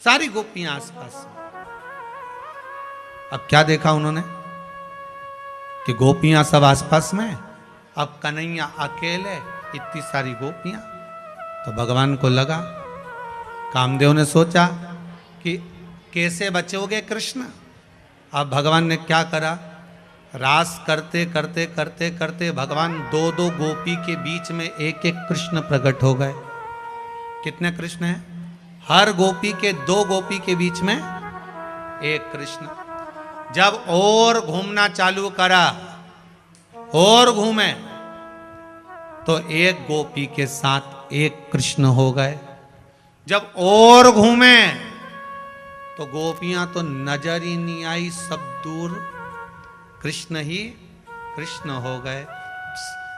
सारी गोपियां आसपास। अब क्या देखा उन्होंने कि गोपियां सब आसपास में, अब कन्हैया अकेले, इतनी सारी गोपियां। तो भगवान को लगा, कामदेव ने सोचा कि कैसे बचोगे कृष्ण। अब भगवान ने क्या करा, रास करते करते करते करते भगवान दो दो गोपी के बीच में एक एक कृष्ण प्रकट हो गए। कितने कृष्ण हैं? हर गोपी के दो गोपी के बीच में एक कृष्ण। जब और घूमना चालू करा, और घूमे, तो एक गोपी के साथ एक कृष्ण हो गए। जब और घूमे तो गोपियां तो नजर ही नहीं आई, सब दूर कृष्ण ही कृष्ण हो गए।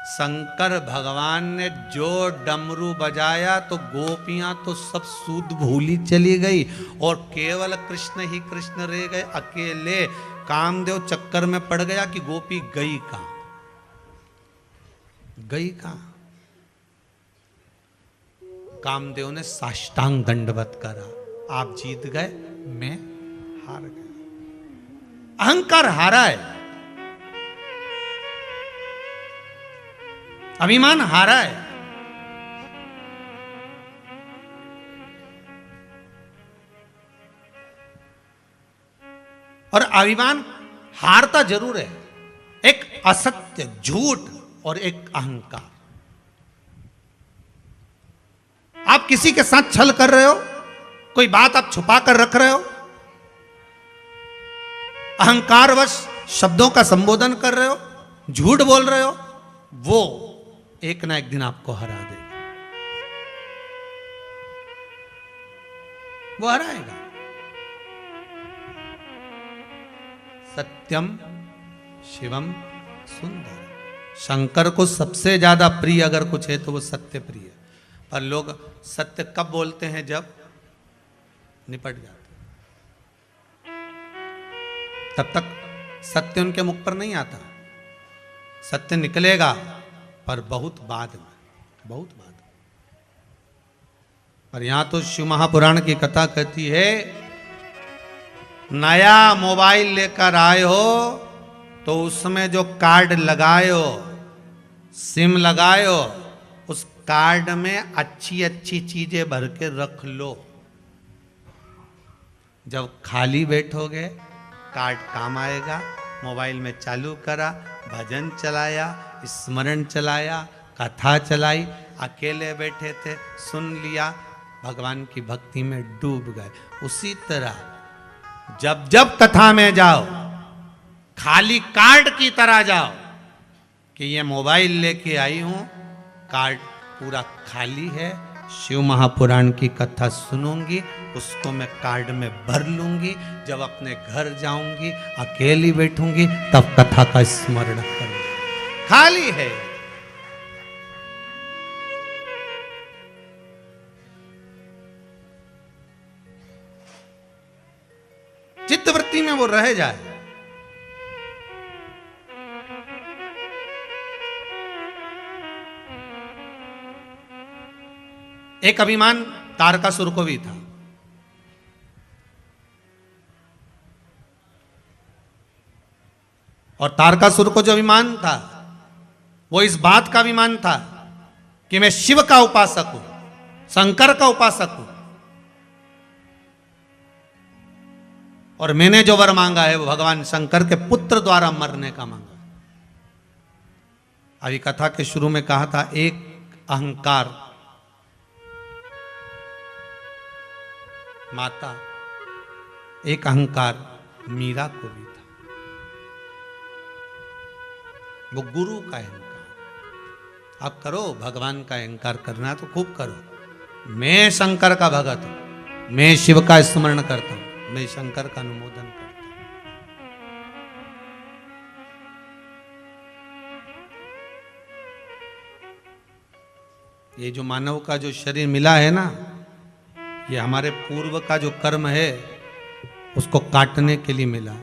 शंकर भगवान ने जो डमरू बजाया तो गोपियां तो सब सूद भूली चली गई और केवल कृष्ण ही कृष्ण रह गए अकेले। कामदेव चक्कर में पड़ गया कि गोपी गई कहां, गई कहां। कामदेव ने साष्टांग दंडवत करा, आप जीत गए, मैं हार गया। अहंकार हारा है, अभिमान हारा है। और अभिमान हारता जरूर है, एक असत्य, झूठ और एक अहंकार। आप किसी के साथ छल कर रहे हो, कोई बात आप छुपा कर रख रहे हो, अहंकारवश शब्दों का संबोधन कर रहे हो, झूठ बोल रहे हो, वो एक ना एक दिन आपको हरा देगा, वो हराएगा। सत्यम शिवम सुंदर। शंकर को सबसे ज्यादा प्रिय अगर कुछ है तो वो सत्य प्रिय है। पर लोग सत्य कब बोलते हैं? जब निपट जाते, तब तक सत्य उनके मुख पर नहीं आता। सत्य निकलेगा पर बहुत बाद में, बहुत बाद में। पर यहां तो शिव महापुराण की कथा कहती है, नया मोबाइल लेकर आए हो तो उसमें जो कार्ड लगाए हो, सिम लगाए हो, उस कार्ड में अच्छी अच्छी चीजें भर के रख लो। जब खाली बैठोगे कार्ड काम आएगा। मोबाइल में चालू करा, भजन चलाया, स्मरण चलाया, कथा चलाई, अकेले बैठे थे, सुन लिया, भगवान की भक्ति में डूब गए। उसी तरह जब जब कथा में जाओ, खाली कार्ड की तरह जाओ कि ये मोबाइल लेके आई हूं, कार्ड पूरा खाली है, शिव महापुराण की कथा सुनूंगी, उसको मैं कार्ड में भर लूंगी। जब अपने घर जाऊंगी, अकेली बैठूंगी, तब कथा का स्मरण करूंगी। खाली है। चित्तवृत्ति में वो रह जाए। एक अभिमान तारकासुर को भी था। और तारकासुर को जो अभिमान था, वो इस बात का अभिमान था कि मैं शिव का उपासक हूं, शंकर का उपासक हूं, और मैंने जो वर मांगा है वो भगवान शंकर के पुत्र द्वारा मरने का मांगा। अभी कथा के शुरू में कहा था, एक अहंकार माता, एक अहंकार मीरा को भी था, वो गुरु का अहंकार। आप करो, भगवान का अहंकार करना है तो खूब करो। मैं शंकर का भगत हूं, मैं शिव का स्मरण करता हूं, मैं शंकर का अनुमोदन करता हूं। ये जो मानव का जो शरीर मिला है ना, ये हमारे पूर्व का जो कर्म है उसको काटने के लिए मिला।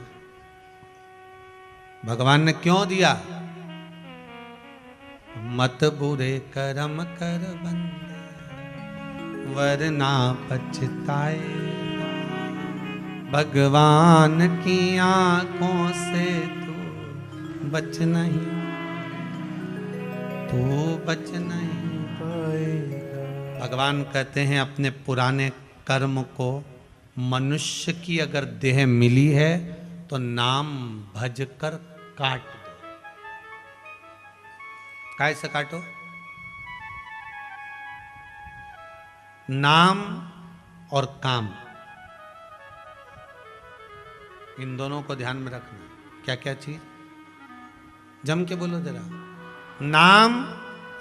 भगवान ने क्यों दिया? मत बुरे कर्म कर बंदे वरना पछताएगा। भगवान की आंखों से तू बच नहीं, तू बच नहीं पाएगा। भगवान कहते हैं अपने पुराने कर्म को, मनुष्य की अगर देह मिली है तो नाम भज कर काट दो। कैसे काटो? नाम और काम, इन दोनों को ध्यान में रखना। क्या क्या चीज? जम के बोलो जरा। नाम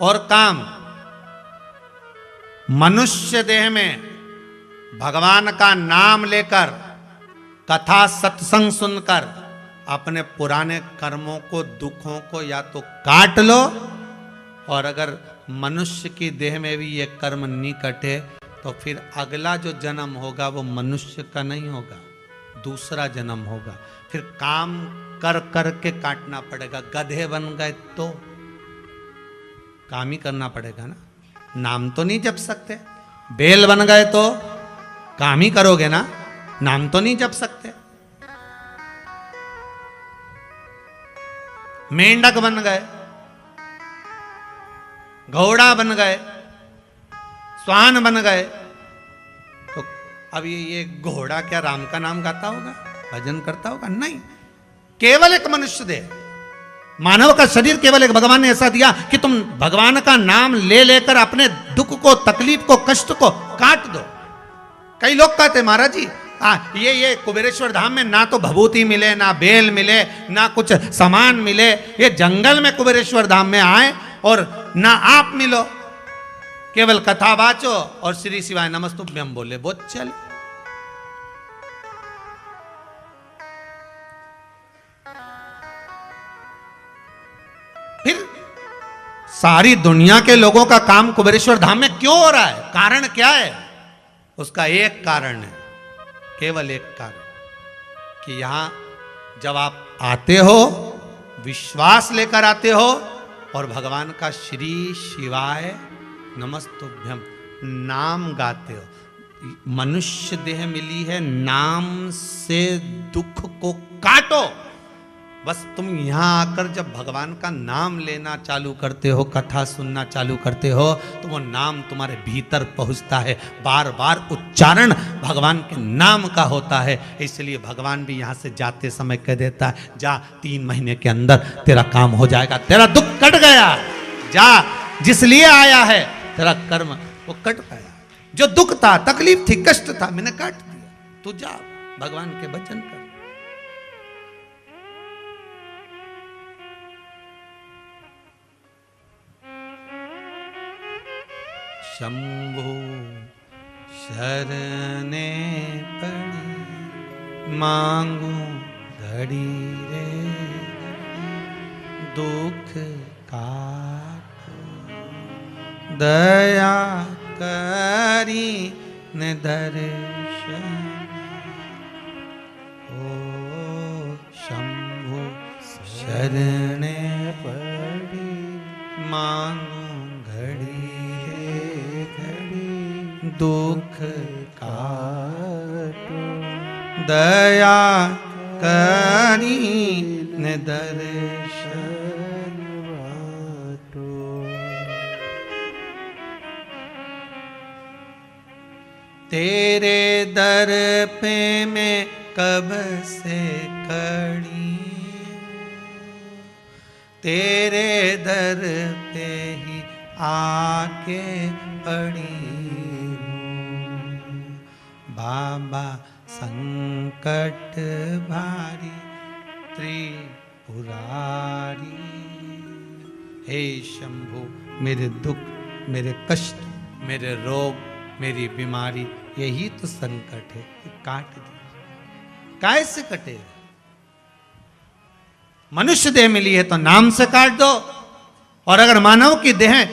और काम। मनुष्य देह में भगवान का नाम लेकर, कथा सत्संग सुनकर अपने पुराने कर्मों को, दुखों को या तो काट लो, और अगर मनुष्य की देह में भी ये कर्म नहीं कटे तो फिर अगला जो जन्म होगा वो मनुष्य का नहीं होगा, दूसरा जन्म होगा। फिर काम कर कर के काटना पड़ेगा। गधे बन गए तो काम ही करना पड़ेगा ना, नाम तो नहीं जप सकते। बैल बन गए तो काम ही करोगे ना, नाम तो नहीं जप सकते। मेंढक बन गए, घोड़ा बन गए, स्वान बन गए, तो अब ये घोड़ा क्या राम का नाम गाता होगा, भजन करता होगा? नहीं। केवल एक मनुष्य देह, मानव का शरीर केवल एक भगवान ने ऐसा दिया कि तुम भगवान का नाम ले लेकर अपने दुख को, तकलीफ को, कष्ट को काट दो। कई लोग कहते महाराज जी ये कुबेरेश्वर धाम में ना तो भभूति मिले, ना बेल मिले, ना कुछ सामान मिले, ये जंगल में कुबेरेश्वर धाम में आए और ना आप मिलो, केवल कथा वाचो और श्री शिवाय नमस्तुभ्यम बोले, बहुत चल। फिर सारी दुनिया के लोगों का काम कुबेरेश्वर धाम में क्यों हो रहा है? कारण क्या है? उसका एक कारण है, केवल एक कारण, कि यहां जब आप आते हो, विश्वास लेकर आते हो और भगवान का श्री शिवाय नमस्तुभ्यम नाम गाते हो। मनुष्य देह मिली है, नाम से दुख को काटो। बस तुम यहां आकर जब भगवान का नाम लेना चालू करते हो, कथा सुनना चालू करते हो, तो वो नाम तुम्हारे भीतर पहुंचता है। बार बार उच्चारण भगवान के नाम का होता है। इसलिए भगवान भी यहां से जाते समय कह देता है, जा 3 महीने के अंदर तेरा काम हो जाएगा, तेरा दुख कट गया, जा, जिस लिए आया है तेरा कर्म वो कट गया। जो दुख था, तकलीफ थी, कष्ट था, मैंने काट दिया, तू जा भगवान के भजन कर। शंभु शरणे पड़ी मांगू घड़ी रे, दुख काटो दया करी न दर्शन। ओ शंभु शरणे पड़ी मांगू घड़ी दुख काटो दया करी न दर्शन बाटो। तेरे दर पे मैं कब से खड़ी, तेरे दर पे ही आके पड़ी हूँ। बाबा संकट भारी त्रिपुरारी, हे शंभु मेरे दुख, मेरे कष्ट, मेरे रोग, मेरी बीमारी, यही तो संकट है, काट दीजिए। कैसे कटे? मनुष्य देह मिली है तो नाम से काट दो, और अगर मानव की देह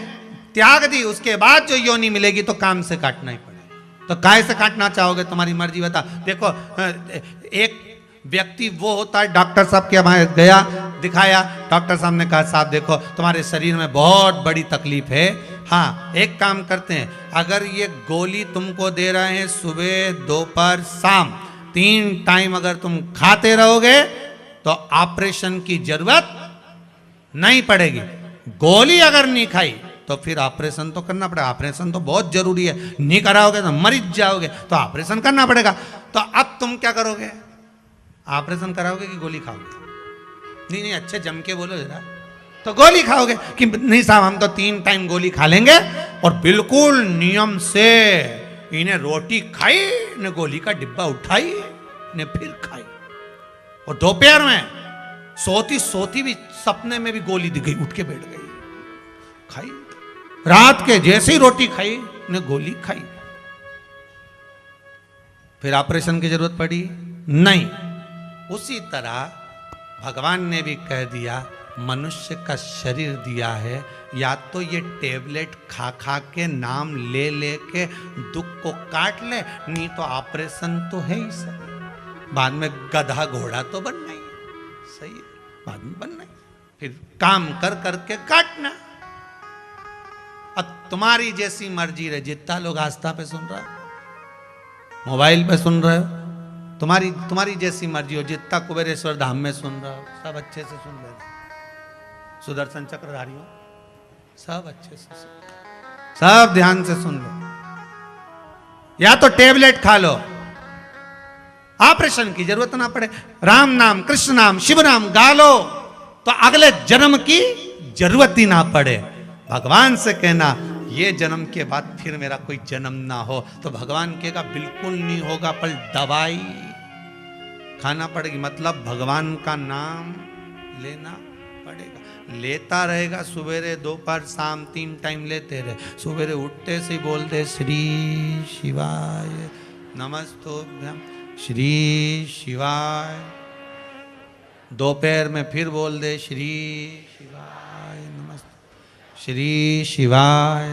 त्याग दी उसके बाद जो योनि मिलेगी तो काम से काटना ही पड़ेगा। तो काय से काटना चाहोगे, तुम्हारी मर्जी बता। देखो एक व्यक्ति वो होता है, डॉक्टर साहब के वहां गया, दिखाया, डॉक्टर साहब ने कहा साहब देखो तुम्हारे शरीर में बहुत बड़ी तकलीफ है, हाँ एक काम करते हैं, अगर ये गोली तुमको दे रहे हैं सुबह दोपहर शाम, 3 टाइम अगर तुम खाते रहोगे तो ऑपरेशन की जरूरत नहीं पड़ेगी। गोली अगर नहीं खाई तो फिर ऑपरेशन तो करना पड़ेगा। ऑपरेशन तो बहुत जरूरी है, नहीं कराओगे तो मर जाओगे, तो ऑपरेशन करना पड़ेगा। तो अब तुम क्या करोगे? ऑपरेशन कराओगे कि गोली खाओगे? नहीं नहीं, अच्छे जम के बोलो जरा। तो गोली खाओगे कि नहीं साहब हम तो 3 टाइम गोली खा लेंगे और बिल्कुल नियम से। इन्हें रोटी खाई, इन्हें गोली का डिब्बा उठाई, इन्हें फिर खाई। और दोपहर में सोती सोती भी सपने में भी गोली दिख गई, उठ के बैठ गई, खाई। रात के जैसे ही रोटी खाई, इन्हें गोली खाई। फिर ऑपरेशन की जरूरत पड़ी नहीं। उसी तरह भगवान ने भी कह दिया, मनुष्य का शरीर दिया है, या तो ये टेबलेट खा खा के नाम ले ले के दुख को काट ले, नहीं तो ऑपरेशन तो है ही सब। बाद में गधा घोड़ा तो बनना ही सही है, बाद में बनना ही, फिर काम कर करके काटना। अब तुम्हारी जैसी मर्जी रहे। जितना लोग आस्था पे सुन रहा हो, मोबाइल पे सुन रहे हो, तुम्हारी जैसी मर्जी हो। जितना कुबेरेश्वर धाम में सुन रहा हो, सब अच्छे से सुन रहे हो। सुदर्शन चक्रधारियों, सब अच्छे से सुन, सब ध्यान से सुन लो। या तो टेबलेट खा लो, ऑपरेशन की जरूरत ना पड़े, राम नाम कृष्ण नाम शिव नाम गा लो, तो अगले जन्म की जरूरत ही ना पड़े। भगवान से कहना ये जन्म के बाद फिर मेरा कोई जन्म ना हो, तो भगवान कहेगा बिल्कुल नहीं होगा, पर दवाई खाना पड़ेगी। मतलब भगवान का नाम लेना पड़ेगा। लेता रहेगा, सवेरे दोपहर शाम 3 टाइम लेते रहे। सवेरे उठते से बोल दे श्री शिवाय नमस्तोभ्यम, श्री शिवाय। दोपहर में फिर बोल दे श्री शिवाय नमस्ते, श्री शिवाय।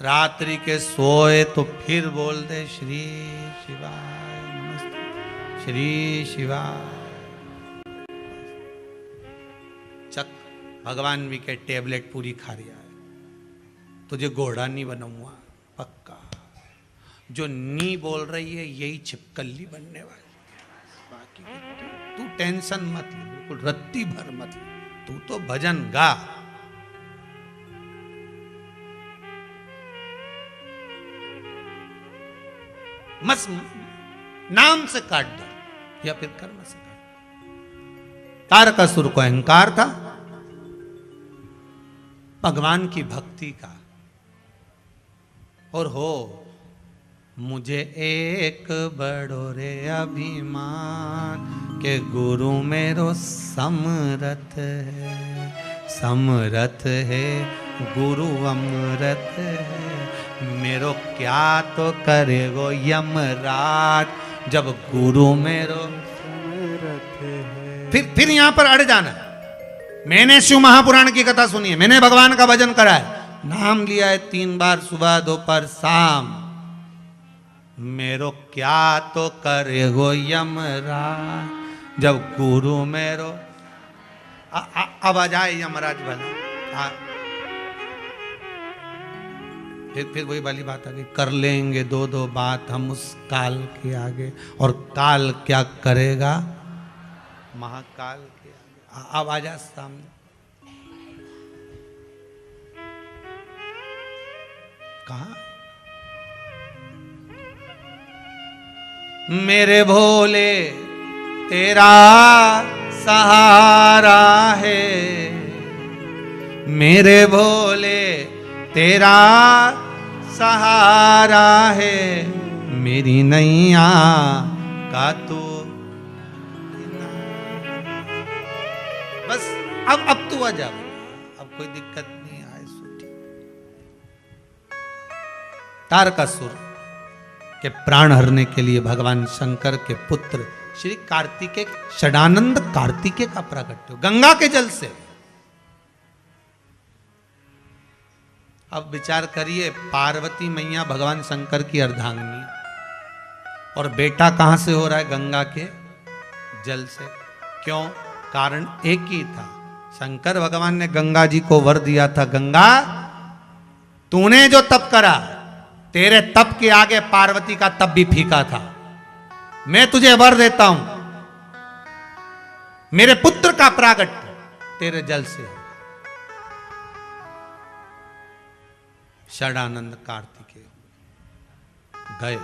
रात्रि के सोए तो फिर बोल दे श्री शिवाय नमस्ते, श्री शिवाय। चक भगवान भी के टेबलेट पूरी खा रिया है, तुझे घोड़ा नहीं बनाऊंगा पक्का। जो नी बोल रही है यही छिपकली बनने वाली है। बाकी तू टेंशन मत ले, बिल्कुल रत्ती भर मत ले, तू तो भजन गा। मस नाम से काट दो या फिर कर्म से काट। तारकासुर को अहंकार था भगवान की भक्ति का, और हो मुझे एक बड़ो रे अभिमान के गुरु मेरो समरथ है, समरथ है गुरु अमृत है। मेरो क्या तो करेगो यमराज, जब गुरु मेरो समरथ है। फिर यहां पर अड़ जाना। मैंने शिव महापुराण की कथा सुनी है, मैंने भगवान का भजन करा है, नाम लिया है 3 बार सुबह दोपहर शाम। मेरो क्या तो करेगो यमराज, जब गुरु मेरो अब आ जाए यमराज भला। फिर वही वाली बात आ गई, कर लेंगे 2-2 बात हम उस काल के आगे। और काल क्या करेगा? महाकाल के आगे। अब आ जा सामने। कहा? मेरे भोले तेरा सहारा है, मेरे भोले तेरा सहारा है, मेरी नैया का तू। बस अब तू आ जा, अब कोई दिक्कत नहीं आए। तारकासुर के प्राण हरने के लिए भगवान शंकर के पुत्र श्री कार्तिकेय, षडानंद कार्तिकेय का प्राकट्य गंगा के जल से। अब विचार करिए, पार्वती मैया भगवान शंकर की अर्धांगिनी, और बेटा कहां से हो रहा है? गंगा के जल से। क्यों? कारण एक ही था। शंकर भगवान ने गंगा जी को वर दिया था, गंगा तूने जो तप करा, तेरे तप के आगे पार्वती का तप भी फीका था। मैं तुझे वर देता हूं, मेरे पुत्र का प्रागट्य तेरे जल से होगा। षडानंद कार्तिकेय गए।